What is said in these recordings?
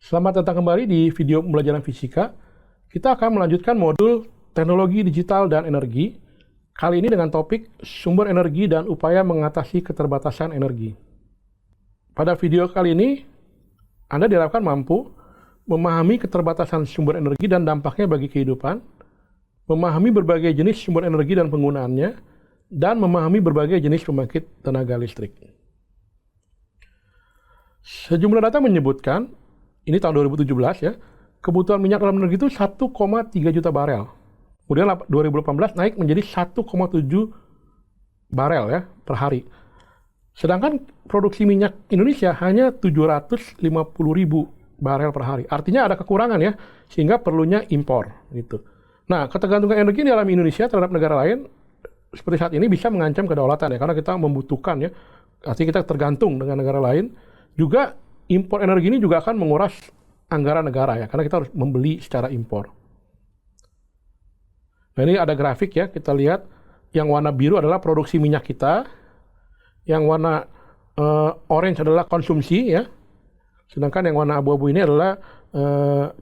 Selamat datang kembali di video pembelajaran fisika. Kita akan melanjutkan modul teknologi digital dan energi. Kali ini dengan topik sumber energi dan upaya mengatasi keterbatasan energi. Pada video kali ini, Anda diharapkan mampu memahami keterbatasan sumber energi dan dampaknya bagi kehidupan, memahami berbagai jenis sumber energi dan penggunaannya, dan memahami berbagai jenis pembangkit tenaga listrik. Sejumlah data menyebutkan, ini tahun 2017 ya, kebutuhan minyak dalam negeri itu 1,3 juta barel. Kemudian 2018 naik menjadi 1,7 barel ya per hari. Sedangkan produksi minyak Indonesia hanya 750.000 barel per hari. Artinya ada kekurangan ya, sehingga perlunya impor gitu. Nah, ketergantungan energi di dalam Indonesia terhadap negara lain seperti saat ini bisa mengancam kedaulatan ya, karena kita membutuhkan ya, artinya kita tergantung dengan negara lain. Juga impor energi ini juga akan menguras anggaran negara ya, karena kita harus membeli secara impor. Nah, ini ada grafik ya, kita lihat yang warna biru adalah produksi minyak kita, yang warna orange adalah konsumsi ya, sedangkan yang warna abu-abu ini adalah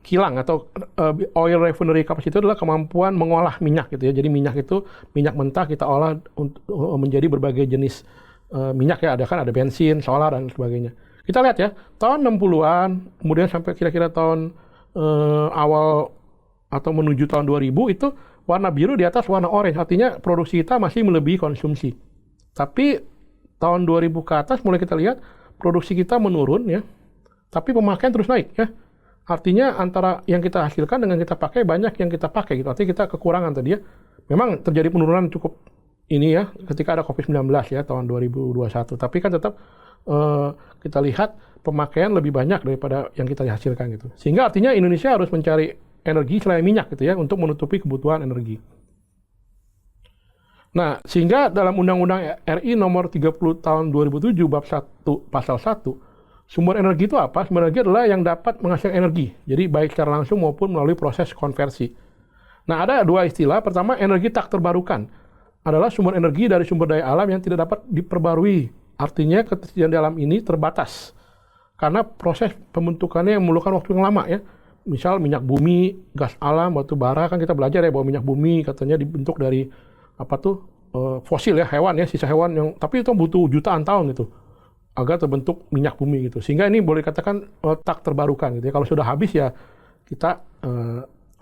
kilang atau oil refinery capacity, itu adalah kemampuan mengolah minyak gitu ya. Jadi minyak itu minyak mentah kita olah menjadi berbagai jenis minyak ya, ada bensin, solar dan sebagainya. Kita lihat ya, tahun 60-an, kemudian sampai kira-kira tahun awal atau menuju tahun 2000 itu warna biru di atas warna orange, artinya produksi kita masih melebihi konsumsi. Tapi tahun 2000 ke atas mulai kita lihat produksi kita menurun ya, tapi pemakaian terus naik ya. Artinya antara yang kita hasilkan dengan kita pakai banyak yang kita pakai gitu, artinya kita kekurangan tadi ya. Memang terjadi penurunan cukup ini ya ketika ada COVID-19 ya tahun 2021, tapi kan tetap kita lihat pemakaian lebih banyak daripada yang kita hasilkan gitu. Sehingga artinya Indonesia harus mencari energi selain minyak gitu ya untuk menutupi kebutuhan energi. Nah, sehingga dalam Undang-Undang RI nomor 30 tahun 2007 bab 1 pasal 1, sumber energi itu apa? Sumber energi adalah yang dapat menghasilkan energi. Jadi baik secara langsung maupun melalui proses konversi. Nah, ada dua istilah. Pertama, energi tak terbarukan adalah sumber energi dari sumber daya alam yang tidak dapat diperbarui. Artinya ketersediaan di alam ini terbatas karena proses pembentukannya memerlukan waktu yang lama ya. Misal minyak bumi, gas alam, batu bara, kan kita belajar ya bahwa minyak bumi katanya dibentuk dari fosil ya, hewan ya, sisa hewan yang, tapi itu butuh jutaan tahun gitu agar terbentuk minyak bumi gitu. Sehingga ini boleh dikatakan tak terbarukan gitu ya. Kalau sudah habis ya kita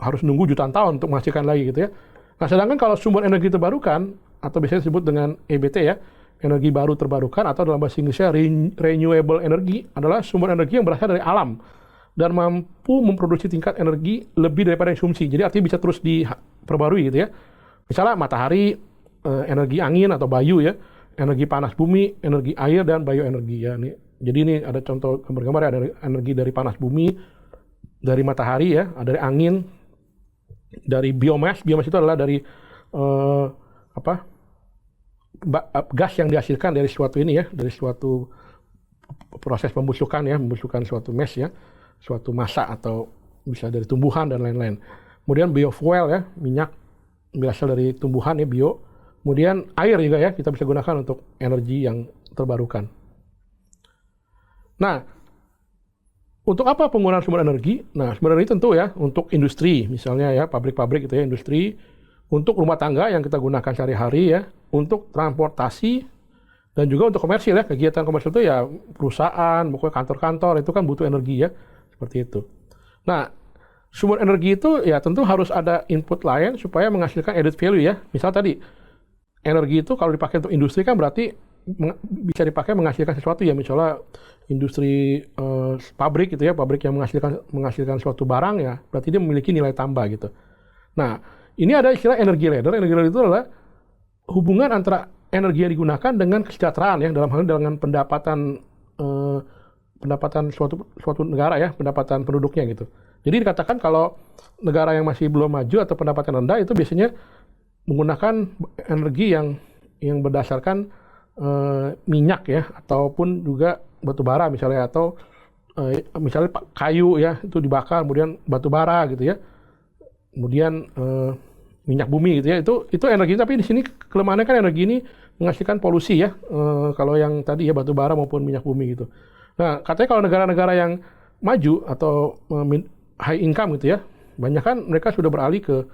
harus nunggu jutaan tahun untuk menghasilkan lagi gitu ya. Nah, sedangkan kalau sumber energi terbarukan atau biasanya disebut dengan EBT ya, energi baru terbarukan, atau dalam bahasa Inggrisnya renewable energy, adalah sumber energi yang berasal dari alam dan mampu memproduksi tingkat energi lebih daripada konsumsi. Jadi artinya bisa terus diperbarui gitu ya. Misalnya matahari, energi angin atau bayu ya, energi panas bumi, energi air, dan bioenergi ya. Jadi ini ada contoh gambar-gambar ya, ada energi dari panas bumi, dari matahari ya, dari angin, dari biomass. Biomass itu adalah dari gas yang dihasilkan dari suatu ini ya, dari suatu proses pembusukan ya, membusukan suatu mass ya, suatu massa atau bisa dari tumbuhan dan lain-lain. Kemudian biofuel ya, minyak berasal dari tumbuhan ya, bio. Kemudian air juga ya, kita bisa gunakan untuk energi yang terbarukan. Nah, untuk apa penggunaan sumber energi? Nah, sumber energi tentu ya untuk industri, misalnya ya pabrik-pabrik gitu ya, industri, untuk rumah tangga yang kita gunakan sehari-hari ya, untuk transportasi, dan juga untuk komersil ya, kegiatan komersil itu ya perusahaan, pokoknya kantor-kantor itu kan butuh energi ya, seperti itu. Nah, sumber energi itu ya tentu harus ada input lain supaya menghasilkan added value ya. Misal tadi, energi itu kalau dipakai untuk industri kan berarti bisa dipakai menghasilkan sesuatu ya, misalnya industri pabrik gitu ya, pabrik yang menghasilkan suatu barang ya, berarti dia memiliki nilai tambah gitu. Nah, ini ada istilah energy ladder. Energy ladder itu adalah hubungan antara energi yang digunakan dengan kesejahteraan ya, dalam hal ini dengan pendapatan suatu negara ya, pendapatan penduduknya gitu. Jadi dikatakan kalau negara yang masih belum maju atau pendapatan rendah itu biasanya menggunakan energi yang berdasarkan minyak ya, ataupun juga batu bara misalnya, atau misalnya kayu ya itu dibakar, kemudian batu bara gitu ya, kemudian minyak bumi gitu ya, itu energi. Tapi di sini kelemahannya kan energi ini menghasilkan polusi ya, kalau yang tadi ya batu bara maupun minyak bumi gitu. Nah, katanya kalau negara-negara yang maju atau high income gitu ya, banyak kan mereka sudah beralih ke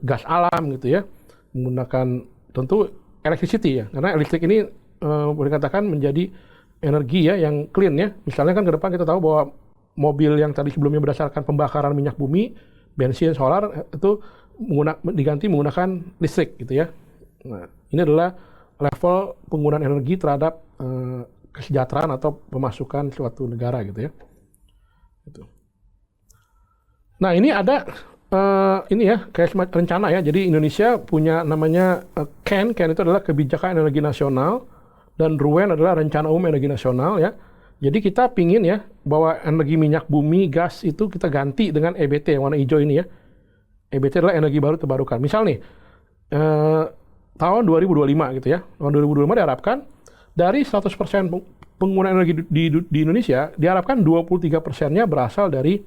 gas alam gitu ya, menggunakan tentu electricity ya, karena listrik ini boleh dikatakan menjadi energi ya yang clean ya. Misalnya kan ke depan kita tahu bahwa mobil yang tadi sebelumnya berdasarkan pembakaran minyak bumi, bensin, solar itu diganti menggunakan listrik gitu ya. Nah, ini adalah level penggunaan energi terhadap kesejahteraan atau pemasukan suatu negara gitu ya. Gitu. Nah ini ada ini ya kayak semacam rencana ya. Jadi Indonesia punya namanya CAN itu adalah Kebijakan Energi Nasional, dan RUEN adalah Rencana Umum Energi Nasional ya. Jadi kita pingin ya bahwa energi minyak bumi, gas itu kita ganti dengan EBT yang warna hijau ini ya. EBT adalah energi baru terbarukan. Misal nih tahun 2025 gitu ya. Tahun 2025 diharapkan dari 100% penggunaan energi di Indonesia diharapkan 23%-nya berasal dari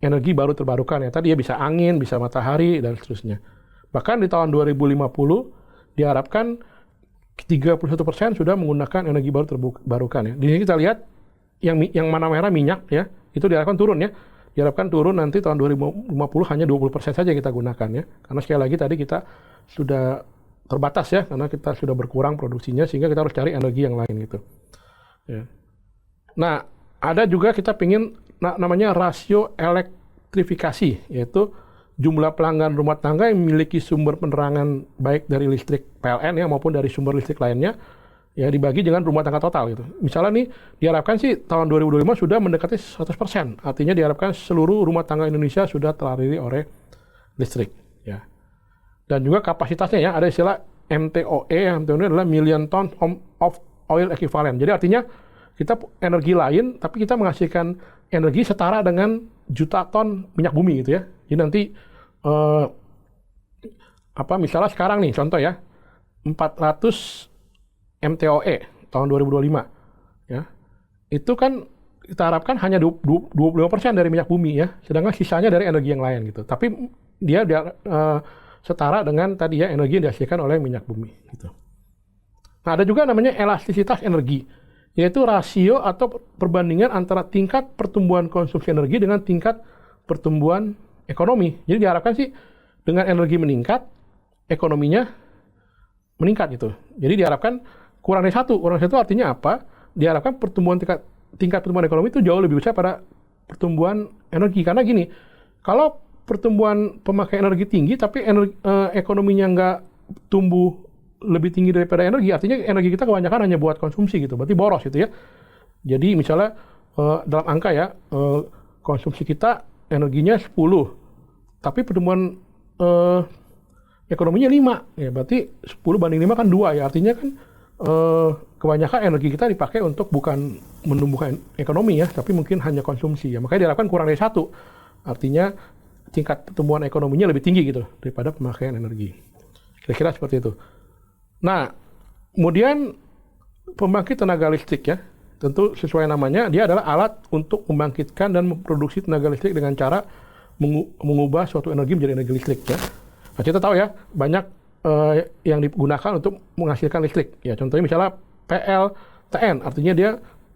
energi baru terbarukan ya. Tadi ya bisa angin, bisa matahari, dan seterusnya. Bahkan di tahun 2050 diharapkan 31% sudah menggunakan energi baru terbarukan ya. Di sini kita lihat yang mana merah minyak ya, itu diharapkan turun ya. Diharapkan turun nanti tahun 2050 hanya 20% saja kita gunakan ya. Karena sekali lagi tadi kita sudah terbatas ya, karena kita sudah berkurang produksinya sehingga kita harus cari energi yang lain gitu. Ya. Nah, ada juga kita pingin namanya rasio elektrifikasi, yaitu jumlah pelanggan rumah tangga yang memiliki sumber penerangan baik dari listrik PLN ya maupun dari sumber listrik lainnya ya dibagi dengan rumah tangga total gitu. Misalnya nih diharapkan sih tahun 2025 sudah mendekati 100%. Artinya diharapkan seluruh rumah tangga Indonesia sudah teraliri oleh listrik ya. Dan juga kapasitasnya ya, ada istilah MTOE, MTOE adalah million ton of oil equivalent. Jadi artinya kita energi lain tapi kita menghasilkan energi setara dengan juta ton minyak bumi gitu ya. Jadi nanti misalnya sekarang nih contoh ya 400 MTOE tahun 2025 ya. Itu kan kita harapkan hanya 25% dari minyak bumi ya, sedangkan sisanya dari energi yang lain gitu. Tapi dia setara dengan tadi ya energi yang dihasilkan oleh minyak bumi gitu. Nah, ada juga namanya elastisitas energi, yaitu rasio atau perbandingan antara tingkat pertumbuhan konsumsi energi dengan tingkat pertumbuhan ekonomi. Jadi diharapkan sih dengan energi meningkat, ekonominya meningkat gitu. Jadi diharapkan kurang dari satu. Kurang dari satu artinya apa? Diharapkan tingkat pertumbuhan ekonomi itu jauh lebih besar pada pertumbuhan energi. Karena gini, kalau pertumbuhan pemakaian energi tinggi tapi ekonominya nggak tumbuh lebih tinggi daripada energi, artinya energi kita kebanyakan hanya buat konsumsi gitu, berarti boros gitu ya. Jadi misalnya dalam angka ya, konsumsi kita energinya 10, tapi pertumbuhan ekonominya 5, ya berarti 10 banding 5 kan 2 ya, artinya kan kebanyakan energi kita dipakai untuk bukan menumbuhkan ekonomi ya, tapi mungkin hanya konsumsi ya, makanya diharapkan kurang dari 1, artinya tingkat pertumbuhan ekonominya lebih tinggi gitu daripada pemakaian energi. Kira-kira seperti itu. Nah, kemudian pembangkit tenaga listrik ya, tentu sesuai namanya, dia adalah alat untuk membangkitkan dan memproduksi tenaga listrik dengan cara mengubah suatu energi menjadi energi listrik ya. Nah, kita tahu ya, banyak yang digunakan untuk menghasilkan listrik. Ya, contohnya misalnya PLTN, artinya dia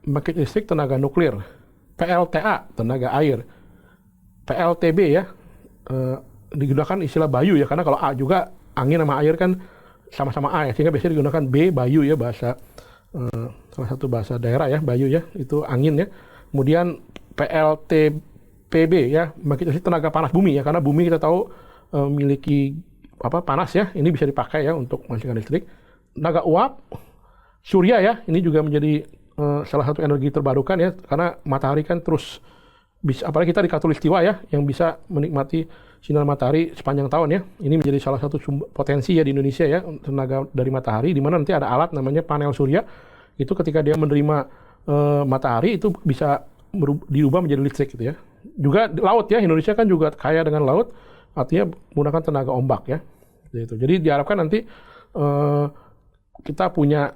membangkit listrik tenaga nuklir. PLTA, tenaga air. PLTB ya, digunakan istilah bayu ya, karena kalau A juga angin sama air kan sama-sama A ya, sehingga biasanya digunakan B, bayu ya, bahasa salah satu bahasa daerah ya, bayu ya, itu angin ya. Kemudian PLTPB ya, membangkit listrik tenaga panas bumi ya, karena bumi kita tahu memiliki panas ya, ini bisa dipakai ya untuk menghasilkan listrik. Tenaga uap, surya ya, ini juga menjadi salah satu energi terbarukan ya, karena matahari kan terus bisa, apalagi kita di Khatulistiwa ya, yang bisa menikmati sinar matahari sepanjang tahun ya. Ini menjadi salah satu potensi ya di Indonesia ya, tenaga dari matahari, di mana nanti ada alat namanya panel surya. Itu ketika dia menerima matahari itu bisa diubah menjadi listrik gitu ya. Juga laut ya, Indonesia kan juga kaya dengan laut, artinya menggunakan tenaga ombak ya. Gitu. Jadi diharapkan nanti kita punya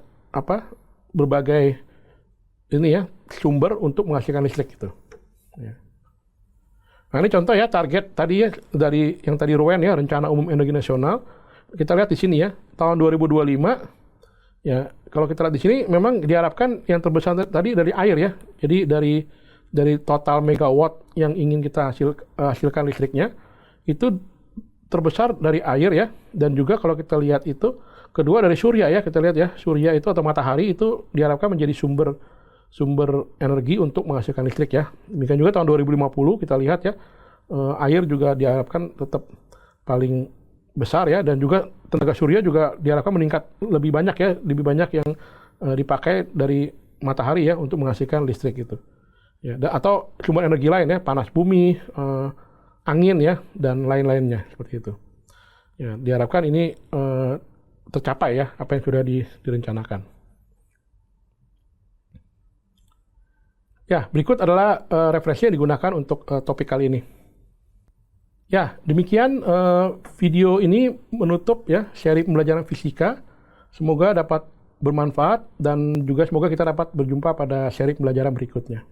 berbagai ini ya sumber untuk menghasilkan listrik gitu. Ya. Nah ini contoh ya target tadi ya dari yang tadi RUEN ya, Rencana Umum Energi Nasional. Kita lihat di sini ya, tahun 2025 ya, kalau kita lihat di sini memang diharapkan yang terbesar tadi dari air ya. Jadi dari dari total megawatt yang ingin kita hasilkan listriknya, itu terbesar dari air ya, dan juga kalau kita lihat itu, kedua dari surya ya, kita lihat ya, surya itu atau matahari itu diharapkan menjadi sumber energi untuk menghasilkan listrik ya. Demikian juga tahun 2050 kita lihat ya, air juga diharapkan tetap paling besar ya, dan juga tenaga surya juga diharapkan meningkat lebih banyak ya, lebih banyak yang dipakai dari matahari ya untuk menghasilkan listrik itu. Ya, atau sumber energi lain ya, panas bumi, angin ya, dan lain-lainnya seperti itu. Ya, diharapkan ini tercapai ya apa yang sudah direncanakan. Ya, berikut adalah referensi yang digunakan untuk topik kali ini. Ya, demikian video ini menutup ya seri pembelajaran fisika. Semoga dapat bermanfaat dan juga semoga kita dapat berjumpa pada seri pembelajaran berikutnya.